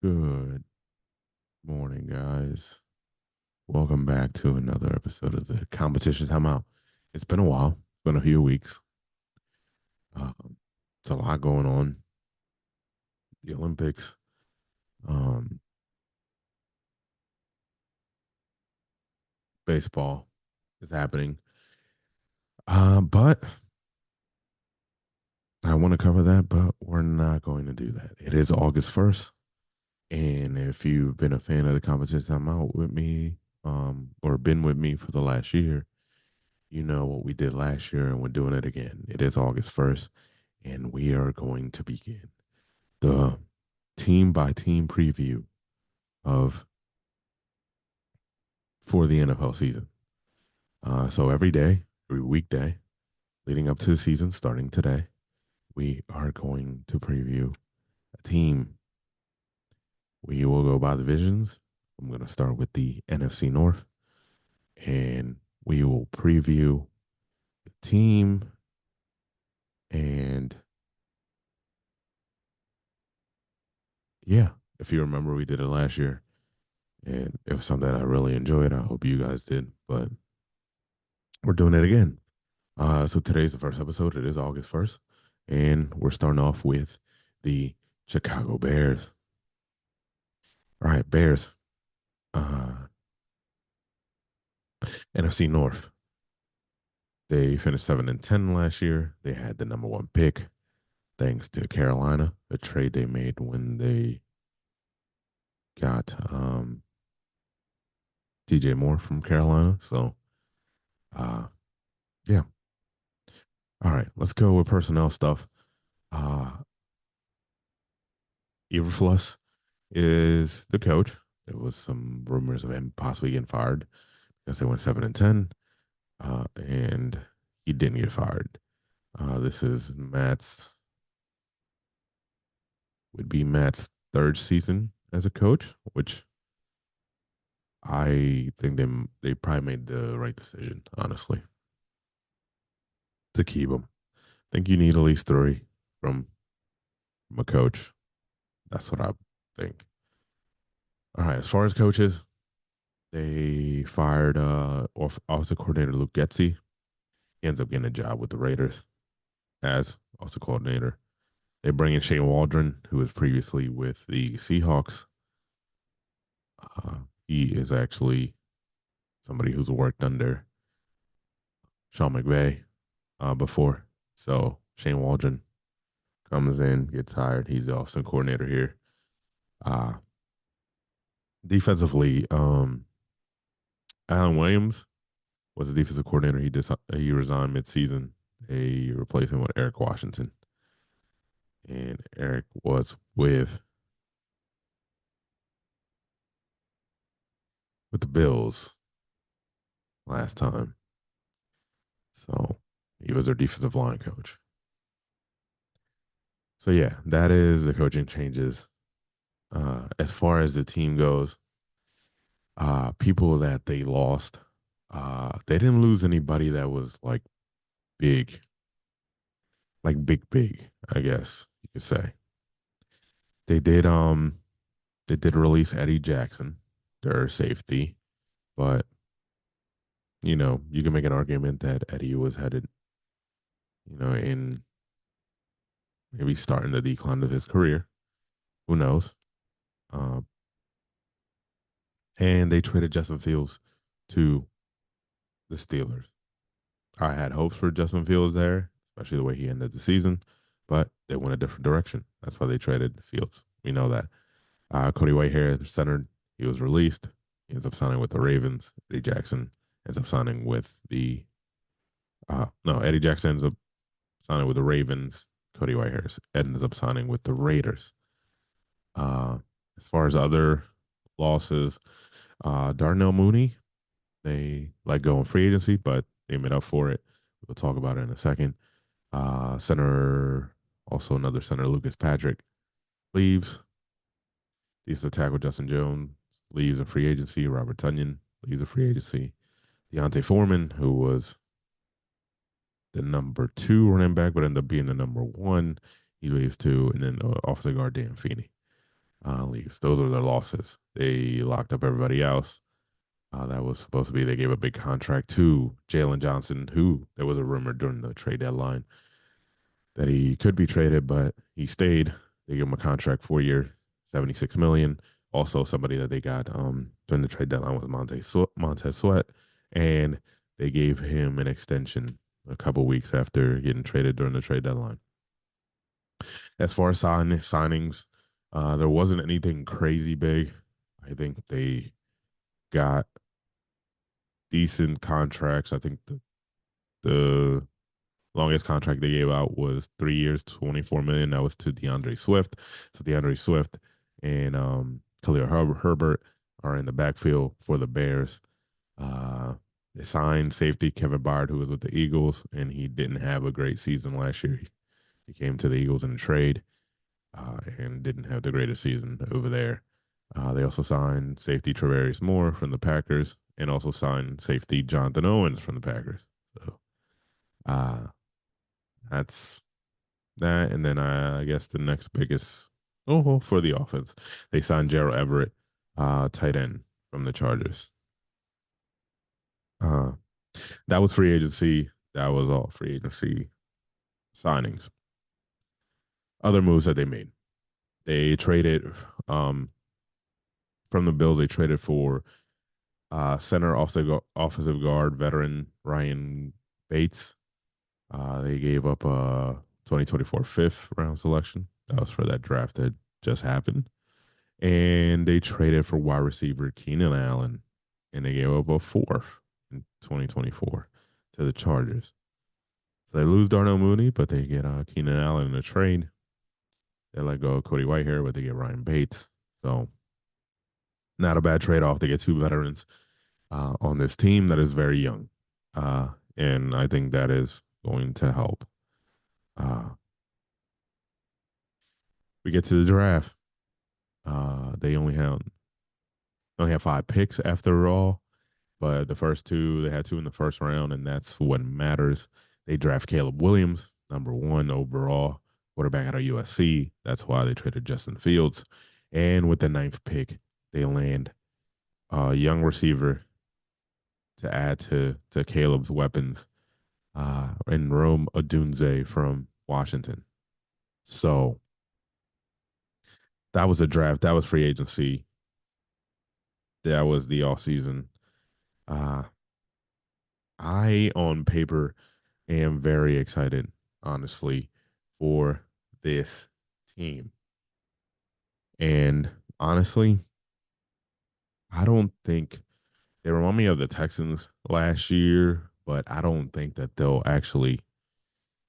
Good morning, guys. Welcome back to another episode of the competition timeout. It's been a while. It's been a few weeks. Um, it's a lot going on. The Olympics, um, baseball is happening. But I want to cover that, but we're not going to do that. It is August 1st. And if you've been a fan of the competition timeout with me, or been with me for the last year, you know what we did last year and we're doing it again. It is August 1st. And we are going to begin the team by team preview of for the NFL season. So every day, every weekday, leading up to the season, starting today, we are going to preview a team. We will go by divisions. I'm going to start with the NFC North, and we will preview the team. And yeah, if you remember, we did it last year, and it was something I really enjoyed. I hope you guys did, but we're doing it again. So today's the first episode. It is August 1st, and we're starting off with the Chicago Bears. All right, Bears. Uh, NFC North. They finished 7-10 last year. They had the number one pick, thanks to Carolina, a trade they made when they got DJ Moore from Carolina. So, uh, yeah. All right, let's go with personnel stuff. Uh, Everfluss is the coach. There was some rumors of him possibly getting fired because they went 7-10, and he didn't get fired. This is Matt's would be Matt's third season as a coach, which I think they probably made the right decision, honestly, to keep him. I think you need at least three from from a coach. That's what I think. All right, as far as coaches, they fired offensive coordinator Luke Getzey. He ends up getting a job with the Raiders as offensive coordinator. They bring in Shane Waldron, who was previously with the Seahawks. He is actually somebody who's worked under Sean McVay before. So Shane Waldron comes in, gets hired. He's the offensive coordinator here. Uh, Defensively, Alan Williams was the defensive coordinator. He resigned midseason. They replaced him with Eric Washington, and Eric was with the Bills last time. So he was their defensive line coach. So yeah, that is the coaching changes. As far as the team goes, people that they lost, they didn't lose anybody that was big, big, I guess you could say. They did they did release Eddie Jackson, their safety, but you can make an argument that Eddie was headed, in maybe starting the decline of his career. Who knows? Um, and they traded Justin Fields to the Steelers. I had hopes for Justin Fields there, especially the way he ended the season, but they went a different direction. That's why they traded Fields. We know that. Cody Whitehair, center, he was released. He ends up signing with the Ravens. Eddie Jackson ends up signing with the no, Eddie Jackson ends up signing with the Ravens. Cody Whitehair ends up signing with the Raiders. Uh, as far as other losses, Darnell Mooney, they let go in free agency, but they made up for it. We'll talk about it in a second. Center, also another center, Lucas Patrick, leaves. He's the tackle Justin Jones leaves in free agency. Robert Tunyon leaves in free agency. Deontay Foreman, who was the number two running back, but ended up being the number one, he leaves too. And then offensive guard Dan Feeney. leaves. Those were their losses. They locked up everybody else. That was supposed to be. They gave a big contract to Jalen Johnson, who there was a rumor during the trade deadline that he could be traded, but he stayed. They gave him a contract 4 year, 76 million. Also, somebody that they got during the trade deadline was Montez Sweat, and they gave him an extension a couple weeks after getting traded during the trade deadline. As far as signings, there wasn't anything crazy big. I think they got decent contracts. I think the longest contract they gave out was 3 years, 24 million. That was to DeAndre Swift. So DeAndre Swift and Khalil Herbert are in the backfield for the Bears. They signed safety Kevin Byard, who was with the Eagles, and he didn't have a great season last year. He came to the Eagles in a trade and didn't have the greatest season over there. They also signed safety Travarius Moore from the Packers and also signed safety Jonathan Owens from the Packers. So uh, that's that. And then I guess the next biggest, for the offense, they signed Gerald Everett, tight end from the Chargers. Uh, that was free agency. That was all free agency signings. Other moves that they made. They traded from the Bills. They traded for center offensive guard veteran Ryan Bates. They gave up a 2024 fifth round selection. That was for that draft that just happened. And they traded for wide receiver Keenan Allen, and they gave up a fourth in 2024 to the Chargers. So they lose Darnell Mooney, but they get Keenan Allen in a trade. They let go of Cody Whitehair, but they get Ryan Bates. So not a bad trade off. They get two veterans on this team that is very young. And I think that is going to help. Uh, we get to the draft. They only have 5 picks after all, but the first two they had two in the first round, and that's what matters. They draft Caleb Williams, number 1 overall, quarterback out of USC. That's why they traded Justin Fields. And with the 9th pick, they land a young receiver to add to Caleb's weapons, in Rome Odunze from Washington. So that was a draft. That was free agency. That was the off season. Uh, I on paper am very excited, honestly, for this team. And honestly, I don't think they remind me of the Texans last year, but I don't think that they'll actually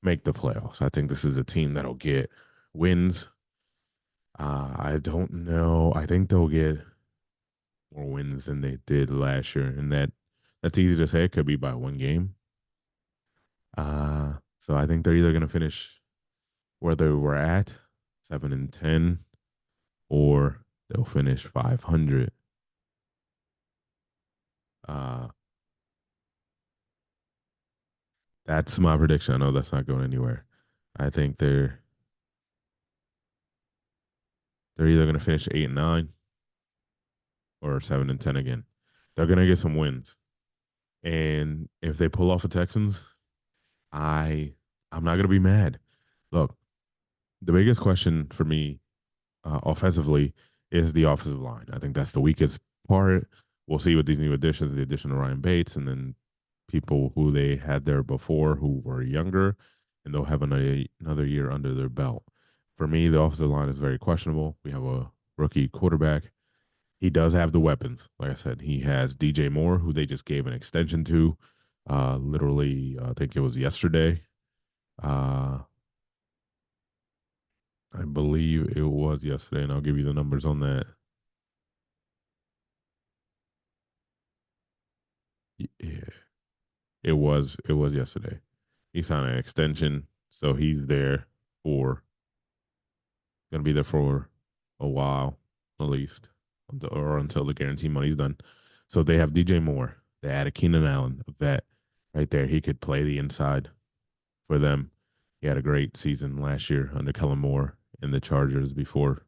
make the playoffs. I think this is a team that'll get wins. I don't know. I think they'll get more wins than they did last year, and that's easy to say. It could be by 1 game. So I think they're either going to finish where they were at, 7-10, or they'll finish 500. Uh, that's my prediction. I know that's not going anywhere. I think they're either going to finish 8-9 or 7-10 again. They're going to get some wins, and if they pull off the Texans, I'm not going to be mad. Look, the biggest question for me offensively is the offensive line. I think that's the weakest part. We'll see with these new additions, the addition of Ryan Bates, and then people who they had there before who were younger, and they'll have another year under their belt. For me, the offensive line is very questionable. We have a rookie quarterback. He does have the weapons. Like I said, he has DJ Moore, who they just gave an extension to. Literally, I think it was yesterday. Uh, I believe it was yesterday, and I'll give you the numbers on that. Yeah, it was yesterday. He signed an extension, so he's there for gonna be there for a while, at least, until the guarantee money's done. So they have DJ Moore. They added Keenan Allen, a vet, right there. He could play the inside for them. He had a great season last year under Kellen Moore in the Chargers before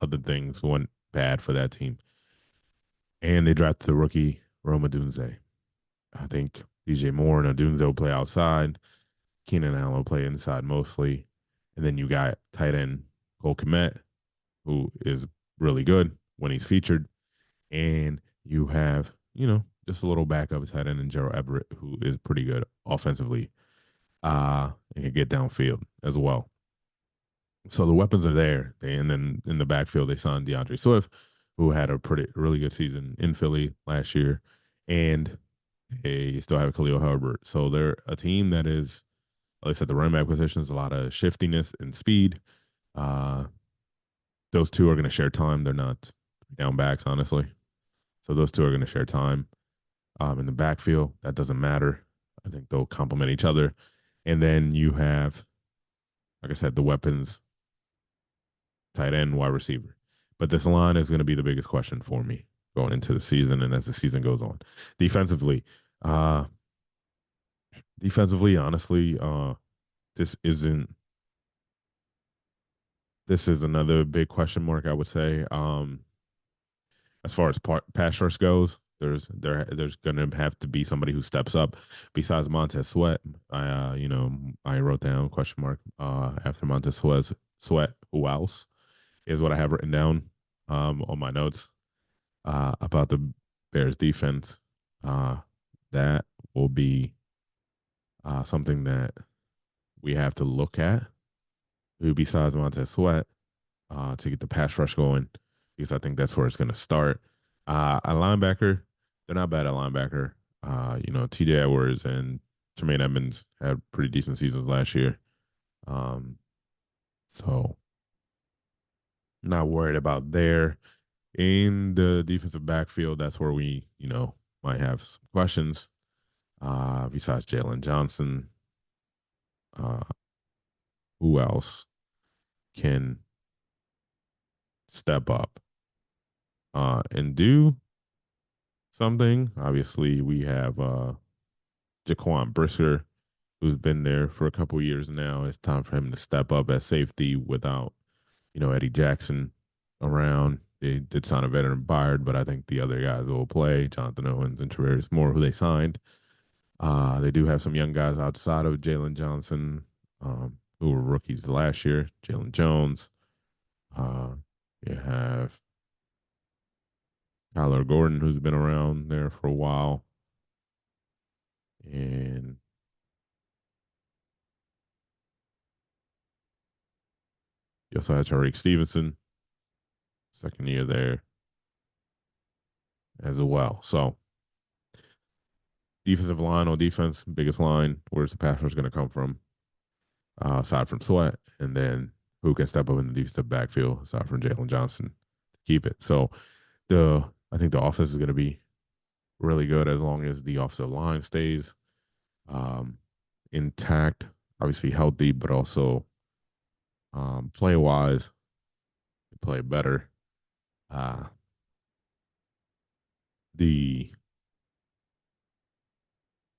other things went bad for that team. And they drafted the rookie Roma Dunze. I think DJ Moore and Odunze will play outside. Keenan Allen will play inside mostly. And then you got tight end Cole Kmet, who is really good when he's featured. And you have, just a little backup tight end in Gerald Everett, who is pretty good offensively and can get downfield as well. So the weapons are there. And then in the backfield, they signed DeAndre Swift, who had a really good season in Philly last year. And they still have Khalil Herbert. So they're a team that is, at least at the running back positions, a lot of shiftiness and speed. Uh, those two are going to share time. They're not down backs, honestly. So those two are going to share time in the backfield. That doesn't matter. I think they'll complement each other. And then you have, like I said, the weapons, tight end, wide receiver. But this line is going to be the biggest question for me going into the season and as the season goes on. Defensively, uh, honestly, this isn't. This is another big question mark, I would say. As far as pass rush goes, there's gonna have to be somebody who steps up besides Montez Sweat. I wrote down question mark after Montez Sweat. Who else is what I have written down on my notes about the Bears defense. That will be something that we have to look at. Who besides Montez Sweat to get the pass rush going, because I think that's where it's going to start. A linebacker, they're not bad at linebacker. TJ Edwards and Tremaine Edmonds had pretty decent seasons last year. So not worried about there. In the defensive backfield, that's where we, might have some questions. Besides Jalen Johnson, who else can step up and do something? Obviously, we have Jaquan Brisker, who's been there for a couple years now. It's time for him to step up at safety without, Eddie Jackson around. They did sign a veteran Byard, but I think the other guys will play. Jonathan Owens and Tavares Moore, who they signed. They do have some young guys outside of Jalen Johnson, who were rookies last year. Jalen Jones. You have Kyler Gordon, who's been around there for a while. And you also had Tariq Stevenson, second year there as well. So defensive line on defense, biggest line, where's the pass rush going to come from? Aside from Sweat, and then who can step up in the defensive backfield aside from Jalen Johnson to keep it. So I think the offense is going to be really good as long as the offensive line stays intact, obviously healthy, but also play wise, play better. The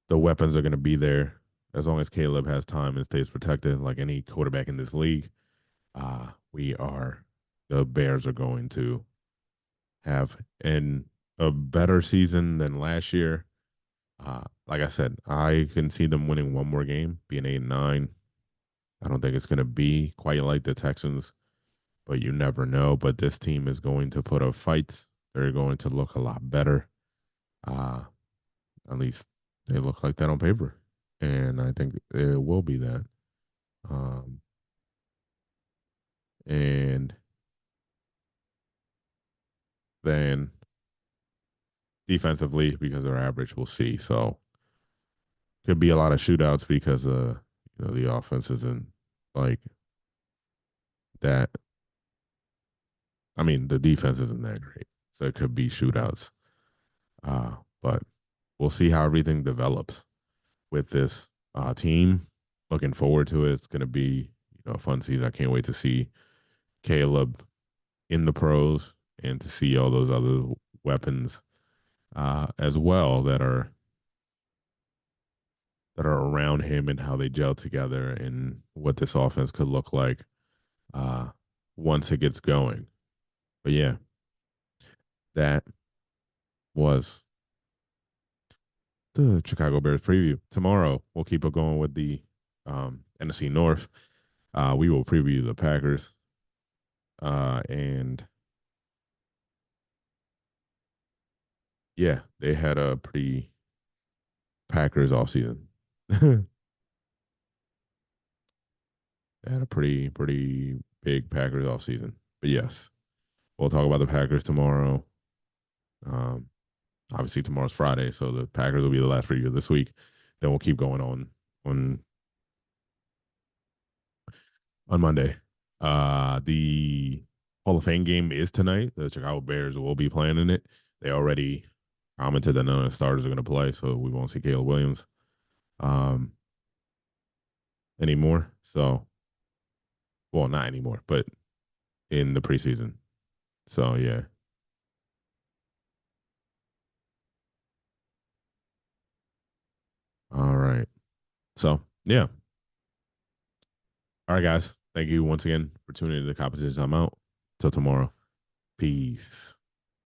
weapons are going to be there as long as Caleb has time and stays protected, like any quarterback in this league. The Bears are going to have a better season than last year. Like I said, I can see them winning one more game, being 8-9. I don't think it's going to be quite like the Texans, but you never know. But this team is going to put up fights. They're going to look a lot better. At least they look like that on paper. And I think it will be that. And then defensively, because they're average, we'll see. So could be a lot of shootouts because the offense isn't like that. I mean, the defense isn't that great, so it could be shootouts. But we'll see how everything develops with this team. Looking forward to it. It's going to be a fun season. I can't wait to see Caleb in the pros and to see all those other weapons as well that are around him and how they gel together and what this offense could look like once it gets going. But yeah, that was the Chicago Bears preview. Tomorrow we'll keep it going with the NFC North. We will preview the Packers. And yeah, they had a pretty Packers all season. They had a pretty big Packers off season. But yes, we'll talk about the Packers tomorrow. Um, obviously tomorrow's Friday, so the Packers will be the last preview this week. Then we'll keep going on on Monday. The Hall of Fame game is tonight. The Chicago Bears will be playing in it. They already commented that none of the starters are going to play, so we won't see Caleb Williams um, anymore. So, well, not anymore, but in the preseason. So, yeah. All right. So, yeah. All right, guys. Thank you once again for tuning in to the competition. I'm out. Till tomorrow. Peace.